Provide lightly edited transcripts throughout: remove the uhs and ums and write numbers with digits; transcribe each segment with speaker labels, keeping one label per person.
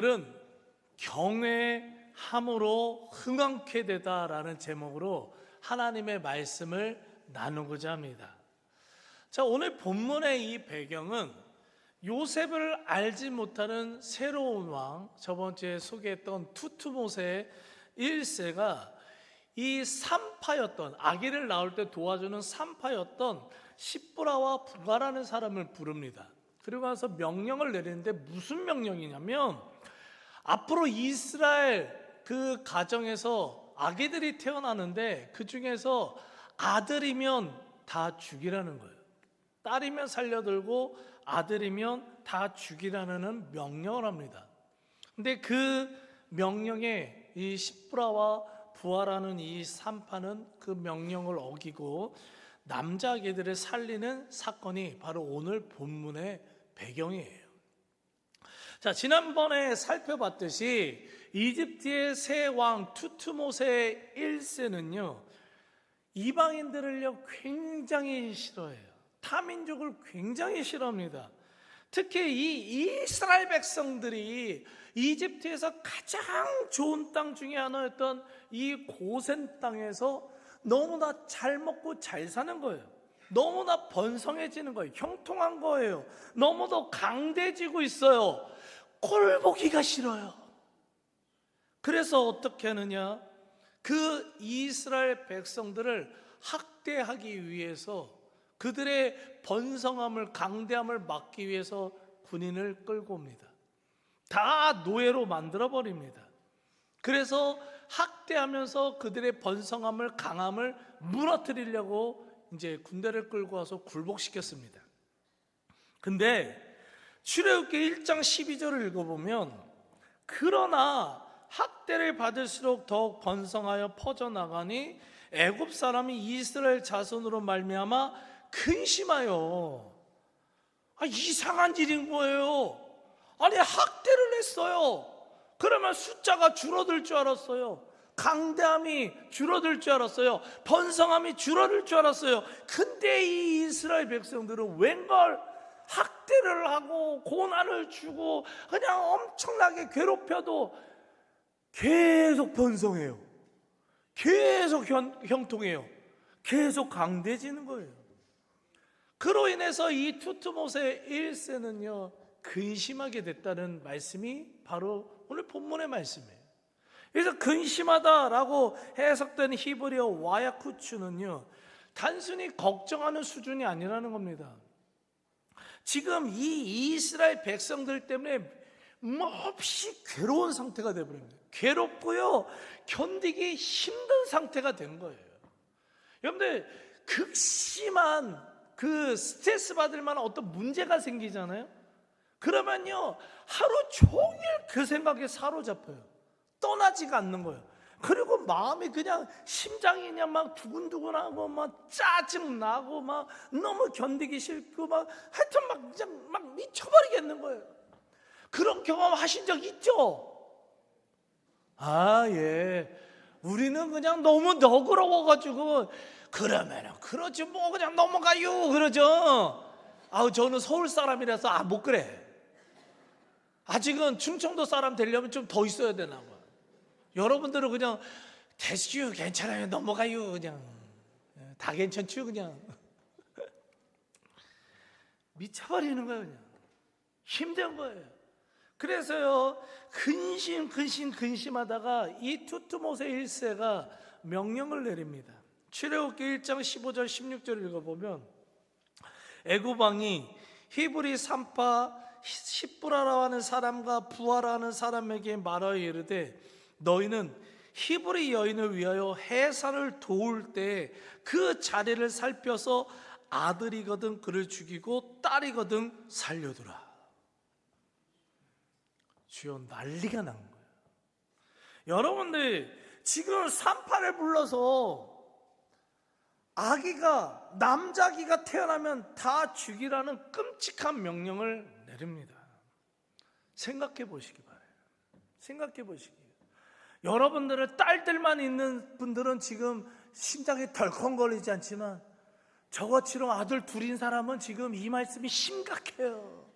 Speaker 1: 오늘은 경외함으로 흥왕케 되다라는 제목으로 하나님의 말씀을 나누고자 합니다. 자, 오늘 본문의 이 배경은 요셉을 알지 못하는 새로운 왕, 저번 주에 소개했던 투트모세 1세가 이 산파였던, 아기를 낳을 때 도와주는 산파였던 십브라와 부가라는 사람을 부릅니다. 그리고 나서 명령을 내리는데 무슨 명령이냐면, 앞으로 이스라엘 그 가정에서 아기들이 태어나는데 그 중에서 아들이면 다 죽이라는 거예요. 딸이면 살려들고 아들이면 다 죽이라는 명령을 합니다. 근데 그 명령에 이 십브라와 부하라는 이 산파는 그 명령을 어기고 남자 아기들을 살리는 사건이 바로 오늘 본문의 배경이에요. 자, 지난번에 살펴봤듯이 이집트의 새 왕 투트모세 1세는요 이방인들을요 굉장히 싫어해요. 타민족을 굉장히 싫어합니다. 특히 이 이스라엘 백성들이 이집트에서 가장 좋은 땅 중에 하나였던 이 고센 땅에서 너무나 잘 먹고 잘 사는 거예요. 너무나 번성해지는 거예요. 형통한 거예요. 너무도 강대해지고 있어요. 꼴 보기가 싫어요. 그래서 어떻게 하느냐, 그 이스라엘 백성들을 학대하기 위해서, 그들의 번성함을, 강대함을 막기 위해서 군인을 끌고 옵니다. 다 노예로 만들어버립니다. 그래서 학대하면서 그들의 번성함을, 강함을 무너뜨리려고 이제 군대를 끌고 와서 굴복시켰습니다. 근데 출애굽기 1장 12절을 읽어보면, 그러나 학대를 받을수록 더욱 번성하여 퍼져나가니 애굽 사람이 이스라엘 자손으로 말미암아 근심하여. 이상한 일인 거예요. 아니, 학대를 했어요. 그러면 숫자가 줄어들 줄 알았어요. 강대함이 줄어들 줄 알았어요. 번성함이 줄어들 줄 알았어요. 근데 이 이스라엘 백성들은 웬걸 학대를 하고 고난을 주고 그냥 엄청나게 괴롭혀도 계속 번성해요. 계속 형통해요. 계속 강대해지는 거예요. 그로 인해서 이 투트모세 1세는요 근심하게 됐다는 말씀이 바로 오늘 본문의 말씀이에요. 그래서 근심하다라고 해석된 히브리어 와야쿠추는요 단순히 걱정하는 수준이 아니라는 겁니다. 지금 이 이스라엘 백성들 때문에 몹시 괴로운 상태가 되어버립니다. 괴롭고요 견디기 힘든 상태가 된 거예요. 여러분들, 극심한 그 스트레스 받을 만한 어떤 문제가 생기잖아요. 그러면요 하루 종일 그 생각에 사로잡혀요. 떠나지가 않는 거예요. 그리고 마음이 그냥, 심장이 그냥 막 두근두근하고 막 짜증나고 막 너무 견디기 싫고 막 하여튼 막 그냥 막 미쳐버리겠는 거예요. 그런 경험 하신 적 있죠? 예. 우리는 그냥 너무 너그러워가지고 그러면은 그러지 뭐 그냥 넘어가요 그러죠. 저는 서울 사람이라서 못 그래. 아직은 충청도 사람 되려면 좀 더 있어야 되나 봐. 여러분들은 그냥 됐슈, 괜찮아요, 넘어가요, 그냥 다 괜찮죠, 그냥 미쳐버리는 거예요. 그냥 힘든 거예요. 그래서요 근심하다가 이 투트모세 1세가 명령을 내립니다. 출애굽기 1장 15절 16절 읽어보면, 애굽 왕이 히브리 산파 십브라라 하는 사람과 부하라 하는 사람에게 말하여 이르되, 너희는 히브리 여인을 위하여 해산을 도울 때 그 자리를 살펴서 아들이거든 그를 죽이고 딸이거든 살려두라. 주여, 난리가 난 거예요. 여러분들, 지금 산파를 불러서 아기가, 남자아기가 태어나면 다 죽이라는 끔찍한 명령을 내립니다. 생각해 보시기 바라요. 생각해 보시기. 여러분들의 딸들만 있는 분들은 지금 심장이 덜컹거리지 않지만, 저것처럼 아들 둘인 사람은 지금 이 말씀이 심각해요.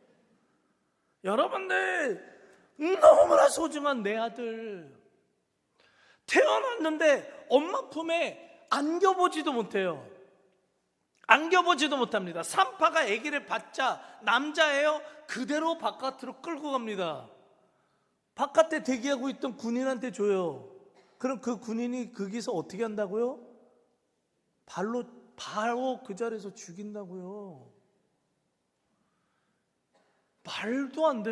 Speaker 1: 여러분들, 너무나 소중한 내 아들, 태어났는데 엄마 품에 안겨보지도 못해요. 안겨보지도 못합니다. 산파가 아기를 받자, 남자예요, 그대로 바깥으로 끌고 갑니다. 바깥에 대기하고 있던 군인한테 줘요. 그럼 그 군인이 거기서 어떻게 한다고요? 바로 그 자리에서 죽인다고요. 말도 안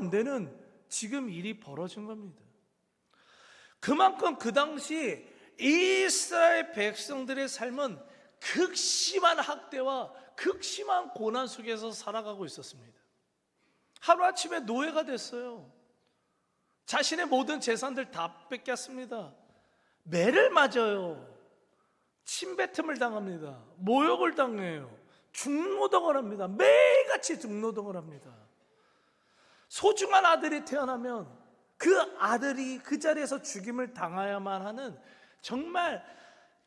Speaker 1: 되는 지금 일이 벌어진 겁니다. 그만큼 그 당시 이스라엘 백성들의 삶은 극심한 학대와 극심한 고난 속에서 살아가고 있었습니다. 하루아침에 노예가 됐어요. 자신의 모든 재산들 다 뺏겼습니다. 매를 맞아요. 침뱉음을 당합니다. 모욕을 당해요. 중노동을 합니다. 매일같이 중노동을 합니다. 소중한 아들이 태어나면 그 아들이 그 자리에서 죽임을 당해야만 하는, 정말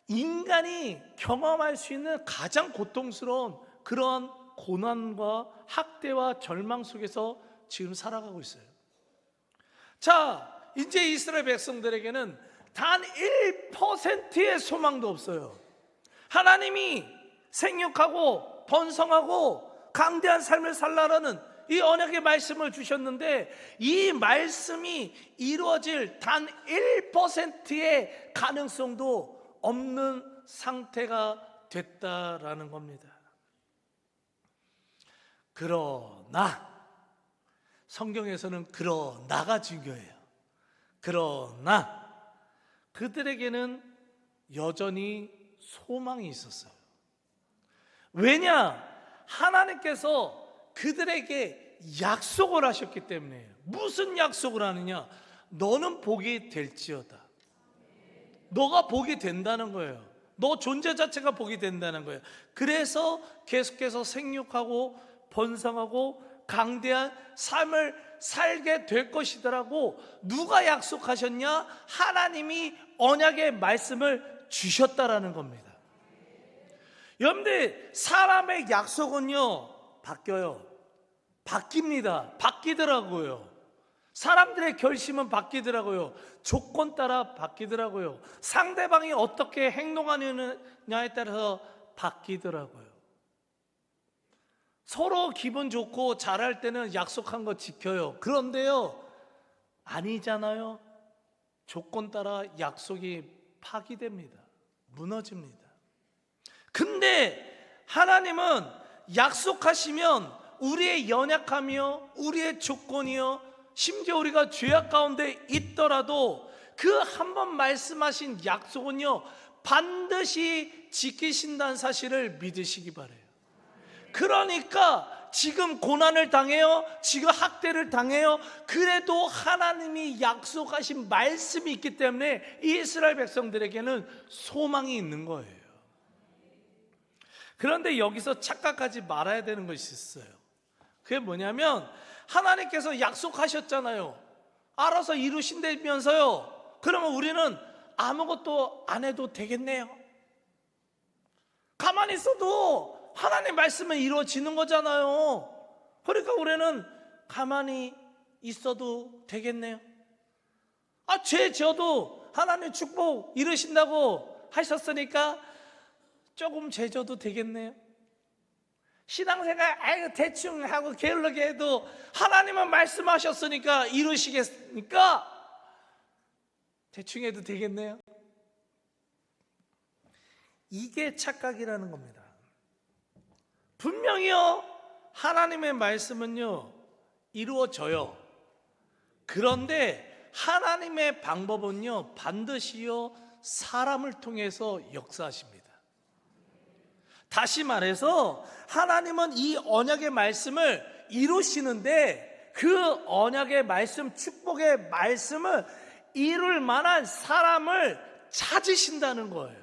Speaker 1: 인간이 경험할 수 있는 가장 고통스러운 그런 고난과 학대와 절망 속에서 지금 살아가고 있어요. 자, 이제 이스라엘 백성들에게는 단 1%의 소망도 없어요. 하나님이 생육하고 번성하고 강대한 삶을 살라라는 이 언약의 말씀을 주셨는데, 이 말씀이 이루어질 단 1%의 가능성도 없는 상태가 됐다라는 겁니다. 그러나 성경에서는 그러나가 중요해요. 그러나 그들에게는 여전히 소망이 있었어요. 왜냐? 하나님께서 그들에게 약속을 하셨기 때문에. 무슨 약속을 하느냐? 너는 복이 될지어다. 너가 복이 된다는 거예요. 너 존재 자체가 복이 된다는 거예요. 그래서 계속해서 생육하고 번성하고 강대한 삶을 살게 될 것이더라고. 누가 약속하셨냐? 하나님이 언약의 말씀을 주셨다라는 겁니다. 여러분들, 사람의 약속은요 바뀌어요. 바뀝니다. 바뀌더라고요. 사람들의 결심은 바뀌더라고요. 조건 따라 바뀌더라고요. 상대방이 어떻게 행동하느냐에 따라서 바뀌더라고요. 서로 기분 좋고 잘할 때는 약속한 거 지켜요. 그런데요, 아니잖아요. 조건 따라 약속이 파기됩니다. 무너집니다. 근데 하나님은 약속하시면 우리의 연약함이요, 우리의 조건이요, 심지어 우리가 죄악 가운데 있더라도 그 한 번 말씀하신 약속은요 반드시 지키신다는 사실을 믿으시기 바라요. 그러니까 지금 고난을 당해요, 지금 학대를 당해요, 그래도 하나님이 약속하신 말씀이 있기 때문에 이스라엘 백성들에게는 소망이 있는 거예요. 그런데 여기서 착각하지 말아야 되는 것이 있어요. 그게 뭐냐면, 하나님께서 약속하셨잖아요. 알아서 이루신다면서요. 그러면 우리는 아무것도 안 해도 되겠네요. 가만히 있어도 하나님 말씀은 이루어지는 거잖아요. 그러니까 우리는 가만히 있어도 되겠네요. 죄 지어도 하나님 축복 이루신다고 하셨으니까 조금 죄 져도 되겠네요. 신앙생활 대충 하고 게을르게 해도 하나님은 말씀하셨으니까 이루시겠으니까 대충 해도 되겠네요. 이게 착각이라는 겁니다. 분명히요, 하나님의 말씀은요 이루어져요. 그런데 하나님의 방법은요 반드시요 사람을 통해서 역사하십니다. 다시 말해서 하나님은 이 언약의 말씀을 이루시는데, 그 언약의 말씀, 축복의 말씀을 이룰 만한 사람을 찾으신다는 거예요.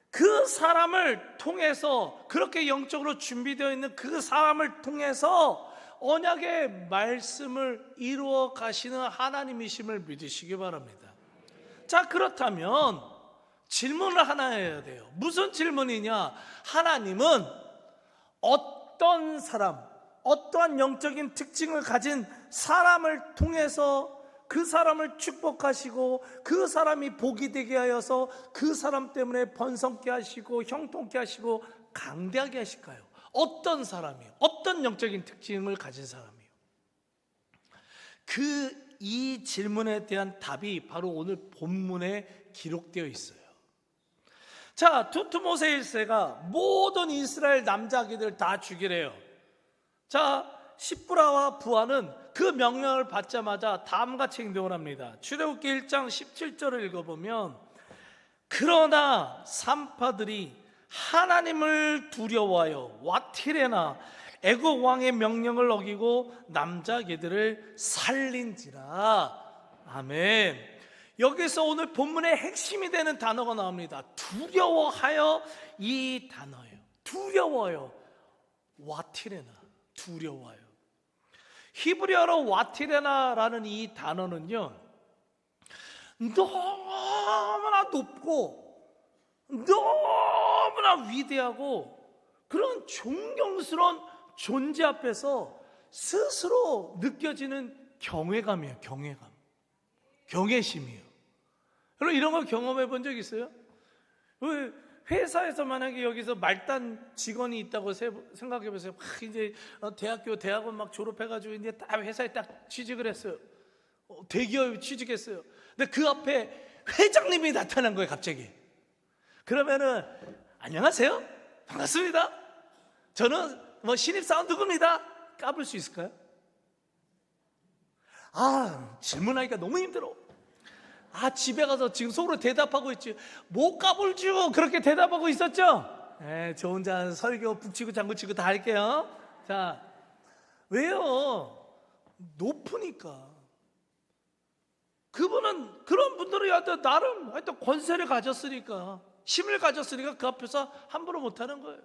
Speaker 1: 그 사람을 통해서, 그렇게 영적으로 준비되어 있는 그 사람을 통해서 언약의 말씀을 이루어 가시는 하나님이심을 믿으시기 바랍니다. 자, 그렇다면 질문을 하나 해야 돼요. 무슨 질문이냐? 하나님은 어떤 사람, 어떠한 영적인 특징을 가진 사람을 통해서 그 사람을 축복하시고 그 사람이 복이 되게 하여서 그 사람 때문에 번성케 하시고 형통케 하시고 강대하게 하실까요? 어떤 사람이요? 어떤 영적인 특징을 가진 사람이요? 이 질문에 대한 답이 바로 오늘 본문에 기록되어 있어요. 자, 투트모세 1세가 모든 이스라엘 남자 아기들 다 죽이래요. 자, 시브라와 부하는 그 명령을 받자마자 다음같이 행동을 합니다. 출애굽기 1장 17절을 읽어보면, 그러나 산파들이 하나님을 두려워하여 와티레나 애국 왕의 명령을 어기고 남자 아기들을 살린지라. 아멘. 여기서 오늘 본문의 핵심이 되는 단어가 나옵니다. 두려워하여, 이 단어예요. 두려워요. 와티레나, 두려워요. 히브리어로 와티레나라는 이 단어는요, 너무나 높고 너무나 위대하고 그런 존경스러운 존재 앞에서 스스로 느껴지는 경외감이에요. 경외감, 경외심이에요. 여러분, 이런 거 경험해 본 적 있어요? 회사에서 만약에 여기서 말단 직원이 있다고 생각해 보세요. 이제 대학교, 대학원 막 졸업해가지고 이제 딱 회사에 딱 취직을 했어요. 대기업에 취직했어요. 근데 그 앞에 회장님이 나타난 거예요, 갑자기. 그러면은, 안녕하세요, 반갑습니다, 저는 신입사원 누구입니다, 까불 수 있을까요? 질문하기가 너무 힘들어. 집에 가서 지금 속으로 대답하고 있지. 못 까불죠. 그렇게 대답하고 있었죠. 저 혼자 설교 북치고 장구치고 다 할게요. 자, 왜요? 높으니까. 그분은, 그런 분들이 하여튼 나름 하여튼 권세를 가졌으니까, 힘을 가졌으니까 그 앞에서 함부로 못하는 거예요.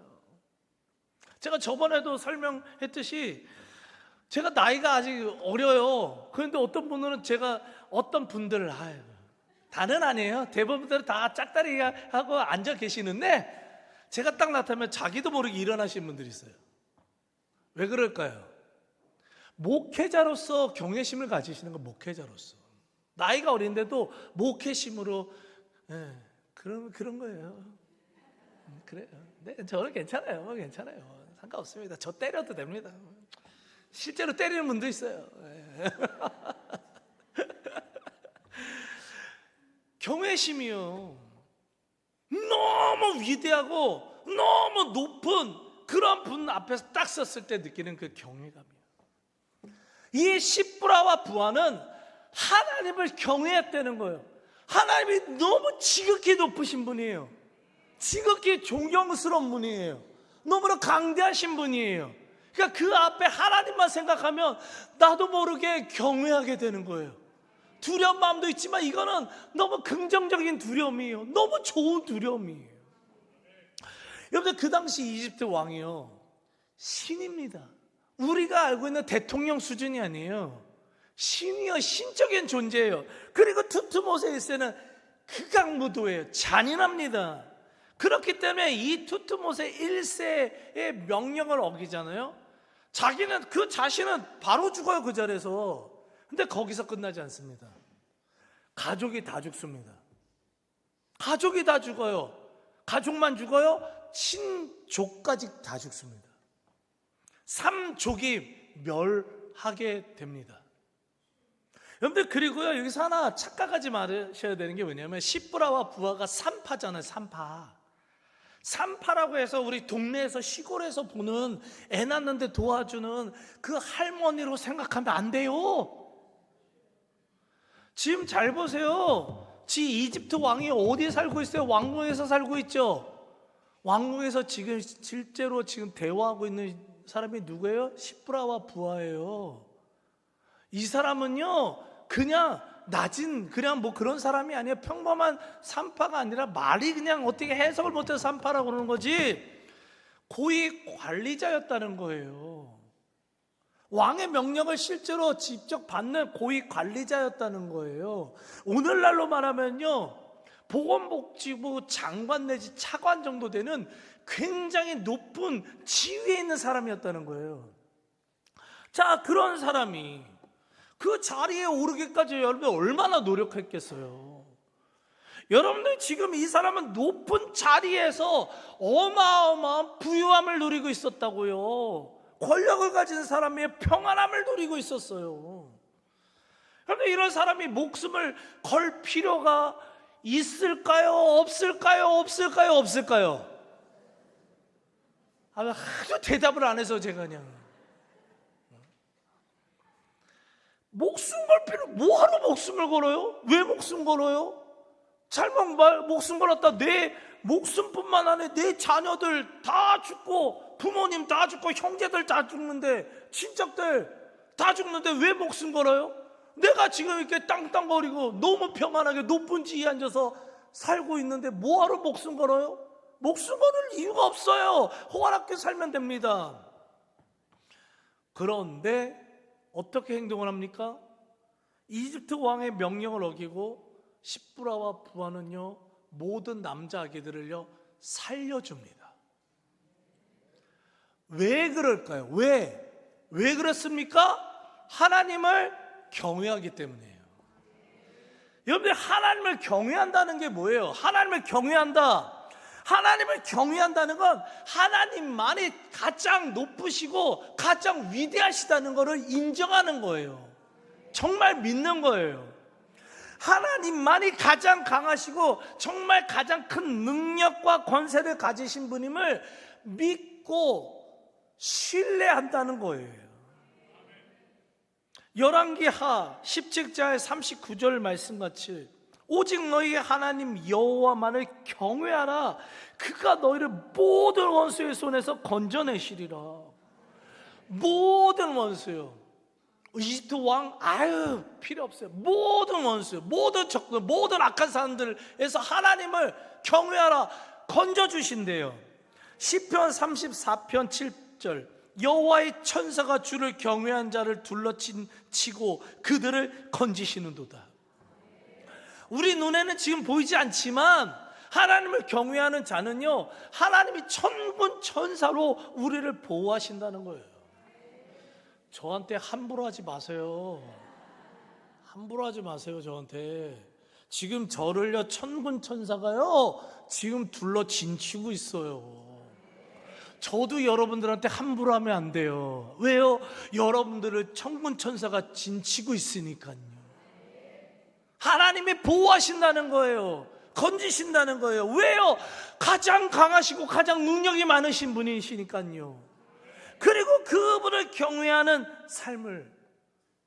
Speaker 1: 제가 저번에도 설명했듯이 제가 나이가 아직 어려요. 그런데 어떤 분들은 어떤 분들을 다는 아니에요. 대부분들은 다 짝다리하고 앉아 계시는데 제가 딱 나타나면 자기도 모르게 일어나시는 분들이 있어요. 왜 그럴까요? 목회자로서 경외심을 가지시는 건 목회자로서. 나이가 어린데도 목회심으로, 그런 거예요. 그래요. 네, 저는 괜찮아요. 괜찮아요. 상관없습니다. 저 때려도 됩니다. 실제로 때리는 분도 있어요. 경외심이요, 너무 위대하고 너무 높은 그런 분 앞에서 딱 섰을 때 느끼는 그 경외감이에요. 이 시브라와 부하는 하나님을 경외했다는 거예요. 하나님이 너무 지극히 높으신 분이에요. 지극히 존경스러운 분이에요. 너무나 강대하신 분이에요. 그러니까 그 앞에 하나님만 생각하면 나도 모르게 경외하게 되는 거예요. 두려운 마음도 있지만 이거는 너무 긍정적인 두려움이에요. 너무 좋은 두려움이에요. 여러분들, 그 당시 이집트 왕이요, 신입니다. 우리가 알고 있는 대통령 수준이 아니에요. 신이요, 신적인 존재예요. 그리고 투트모세 1세는 극악무도예요. 잔인합니다. 그렇기 때문에 이 투트모세 1세의 명령을 어기잖아요. 그 자신은 바로 죽어요, 그 자리에서. 근데 거기서 끝나지 않습니다. 가족이 다 죽습니다. 가족이 다 죽어요. 가족만 죽어요? 친족까지 다 죽습니다. 3족이 멸하게 됩니다. 여러분들, 그리고요, 여기서 하나 착각하지 마셔야 되는 게 뭐냐면, 시브라와 부하가 산파잖아요. 산파라고 해서 우리 동네에서, 시골에서 보는 애 낳는데 도와주는 그 할머니로 생각하면 안 돼요. 지금 잘 보세요. 이집트 왕이 어디에 살고 있어요? 왕궁에서 살고 있죠. 왕궁에서 지금 실제로 대화하고 있는 사람이 누구예요? 시브라와 부하예요. 이 사람은요, 그냥 그런 사람이 아니에요. 평범한 산파가 아니라, 말이 그냥 어떻게 해석을 못해서 산파라고 그러는 거지, 고위 관리자였다는 거예요. 왕의 명령을 실제로 직접 받는 고위 관리자였다는 거예요. 오늘날로 말하면요, 보건복지부 장관 내지 차관 정도 되는 굉장히 높은 지위에 있는 사람이었다는 거예요. 자, 그런 사람이 그 자리에 오르기까지 여러분 얼마나 노력했겠어요. 여러분들 지금 이 사람은 높은 자리에서 어마어마한 부유함을 누리고 있었다고요. 권력을 가진 사람의 평안함을 누리고 있었어요. 그런데 이런 사람이 목숨을 걸 필요가 있을까요? 없을까요? 없을까요? 없을까요? 하도 대답을 안 해서 제가 그냥 목숨 걸 필요, 뭐하러 목숨을 걸어요? 왜 목숨 걸어요? 잘못 목숨 걸었다 내 목숨뿐만 아니라 내 자녀들 다 죽고 부모님 다 죽고 형제들 다 죽는데 친척들 다 죽는데 왜 목숨 걸어요? 내가 지금 이렇게 땅땅거리고 너무 평안하게 높은 지위에 앉아서 살고 있는데 뭐하러 목숨 걸어요? 목숨 걸을 이유가 없어요. 호화롭게 살면 됩니다. 그런데 어떻게 행동을 합니까? 이집트 왕의 명령을 어기고 시브라와 부하는요 모든 남자 아기들을요 살려줍니다. 왜 그럴까요? 왜 그렇습니까? 하나님을 경외하기 때문이에요. 여러분들 하나님을 경외한다는 게 뭐예요? 하나님을 경외한다는 건 하나님만이 가장 높으시고 가장 위대하시다는 것을 인정하는 거예요. 정말 믿는 거예요. 하나님만이 가장 강하시고 정말 가장 큰 능력과 권세를 가지신 분임을 믿고 신뢰한다는 거예요. 열왕기하 17장 39절 말씀같이 오직 너희 하나님 여호와만을 경외하라. 그가 너희를 모든 원수의 손에서 건져내시리라. 모든 원수요. 이집트 왕 필요 없어요. 모든 원수, 모든 적들, 모든 악한 사람들에서 하나님을 경외하라 건져주신대요. 시편 34편 7절 여호와의 천사가 주를 경외한 자를 둘러치고 그들을 건지시는도다. 우리 눈에는 지금 보이지 않지만 하나님을 경외하는 자는요 하나님이 천군 천사로 우리를 보호하신다는 거예요. 저한테 함부로 하지 마세요. 함부로 하지 마세요. 저한테 지금 저를요 천군 천사가요 지금 둘러 진치고 있어요. 저도 여러분들한테 함부로 하면 안 돼요. 왜요? 여러분들을 천군 천사가 진치고 있으니까요. 하나님이 보호하신다는 거예요. 건지신다는 거예요. 왜요? 가장 강하시고 가장 능력이 많으신 분이시니까요. 그리고 그분을 경외하는 삶을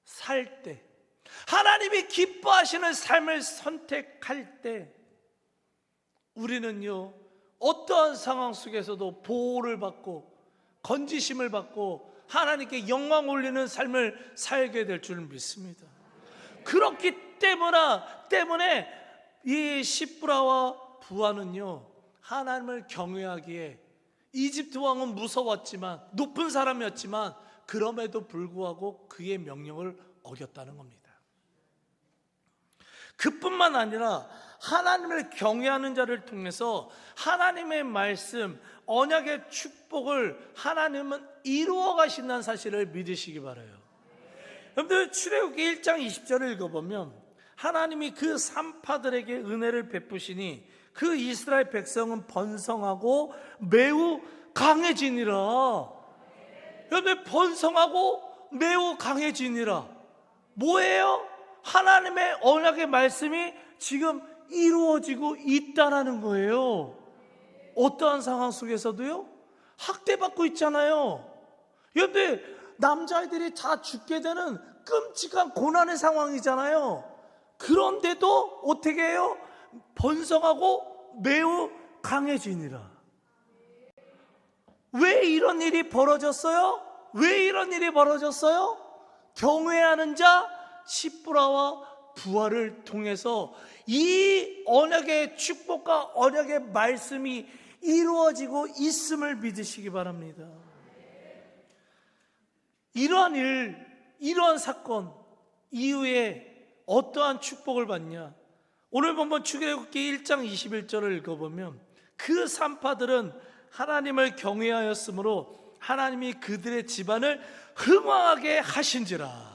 Speaker 1: 살 때, 하나님이 기뻐하시는 삶을 선택할 때 우리는요 어떠한 상황 속에서도 보호를 받고 건지심을 받고 하나님께 영광 올리는 삶을 살게 될 줄 믿습니다. 그렇기 때문에 이 시브라와 부하는요 하나님을 경외하기에 이집트 왕은 무서웠지만 높은 사람이었지만 그럼에도 불구하고 그의 명령을 어겼다는 겁니다. 그뿐만 아니라 하나님을 경외하는 자를 통해서 하나님의 말씀, 언약의 축복을 하나님은 이루어 가신다는 사실을 믿으시기 바라요. 여러분들 출애굽기 1장 20절을 읽어보면 하나님이 그 산파들에게 은혜를 베푸시니 그 이스라엘 백성은 번성하고 매우 강해지니라. 여러분 번성하고 매우 강해지니라 뭐예요? 하나님의 언약의 말씀이 지금 이루어지고 있다라는 거예요. 어떠한 상황 속에서도요 학대받고 있잖아요. 여러분 남자아이들이 다 죽게 되는 끔찍한 고난의 상황이잖아요. 그런데도 어떻게 해요? 번성하고 매우 강해지니라. 왜 이런 일이 벌어졌어요? 경외하는 자 시브라와 부하를 통해서 이 언약의 축복과 언약의 말씀이 이루어지고 있음을 믿으시기 바랍니다. 이러한 일, 이러한 사건 이후에 어떠한 축복을 받냐? 오늘 본문 출애굽기 1장 21절을 읽어보면 그 산파들은 하나님을 경외하였으므로 하나님이 그들의 집안을 흥왕하게 하신지라.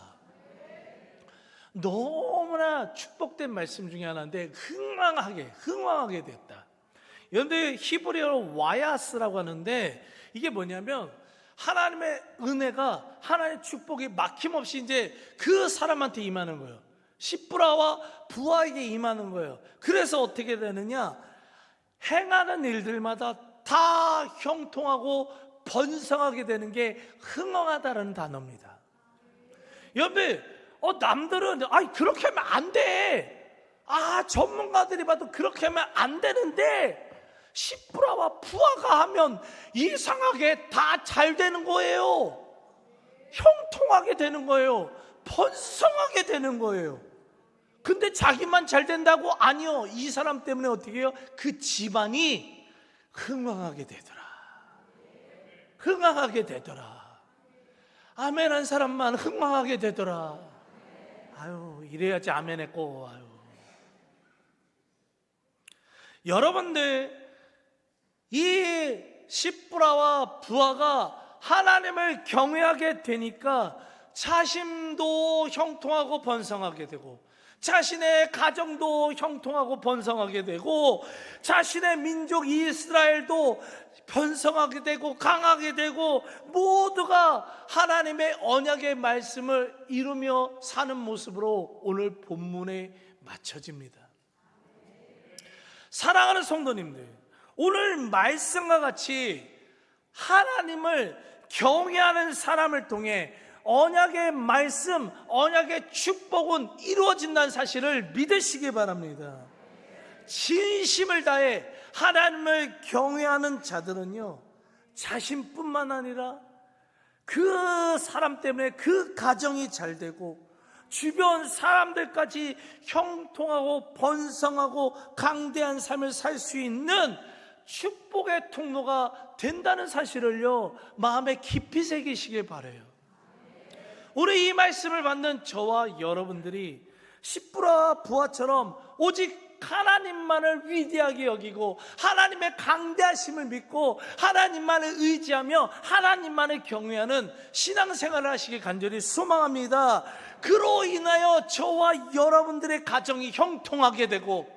Speaker 1: 너무나 축복된 말씀 중에 하나인데, 흥왕하게 됐다. 그런데 히브리어로 와야스라고 하는데, 이게 뭐냐면 하나님의 은혜가, 하나님의 축복이 막힘없이 이제 그 사람한테 임하는 거예요. 시브라와 부하에게 임하는 거예요. 그래서 어떻게 되느냐, 행하는 일들마다 다 형통하고 번성하게 되는 게 흥왕하다라는 단어입니다. 여러분, 남들은 그렇게 하면 안 돼, 전문가들이 봐도 그렇게 하면 안 되는데, 시브라와 부하가 하면 이상하게 다 잘 되는 거예요. 형통하게 되는 거예요. 번성하게 되는 거예요. 근데 자기만 잘 된다고? 아니요. 이 사람 때문에 어떻게 해요? 그 집안이 흥왕하게 되더라. 흥왕하게 되더라. 아멘 한 사람만 흥왕하게 되더라. 이래야지 아멘 했고. 여러분들, 이 시브라와 부하가 하나님을 경외하게 되니까 자신도 형통하고 번성하게 되고, 자신의 가정도 형통하고 번성하게 되고, 자신의 민족 이스라엘도 번성하게 되고 강하게 되고, 모두가 하나님의 언약의 말씀을 이루며 사는 모습으로 오늘 본문에 맞춰집니다. 사랑하는 성도님들, 오늘 말씀과 같이 하나님을 경외하는 사람을 통해 언약의 말씀, 언약의 축복은 이루어진다는 사실을 믿으시기 바랍니다. 진심을 다해 하나님을 경외하는 자들은요, 자신뿐만 아니라 그 사람 때문에 그 가정이 잘 되고 주변 사람들까지 형통하고 번성하고 강대한 삶을 살 수 있는 축복의 통로가 된다는 사실을요, 마음에 깊이 새기시길 바라요. 우리 이 말씀을 받는 저와 여러분들이 시브라와 부하처럼 오직 하나님만을 위대하게 여기고 하나님의 강대하심을 믿고 하나님만을 의지하며 하나님만을 경외하는 신앙생활을 하시길 간절히 소망합니다. 그로 인하여 저와 여러분들의 가정이 형통하게 되고,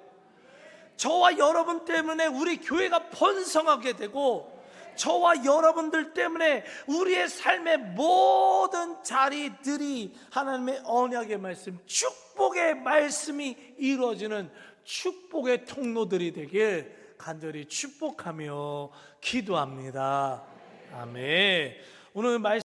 Speaker 1: 저와 여러분 때문에 우리 교회가 번성하게 되고, 저와 여러분들 때문에 우리의 삶의 모든 자리들이 하나님의 언약의 말씀, 축복의 말씀이 이루어지는 축복의 통로들이 되길 간절히 축복하며 기도합니다. 아멘. 오늘 말씀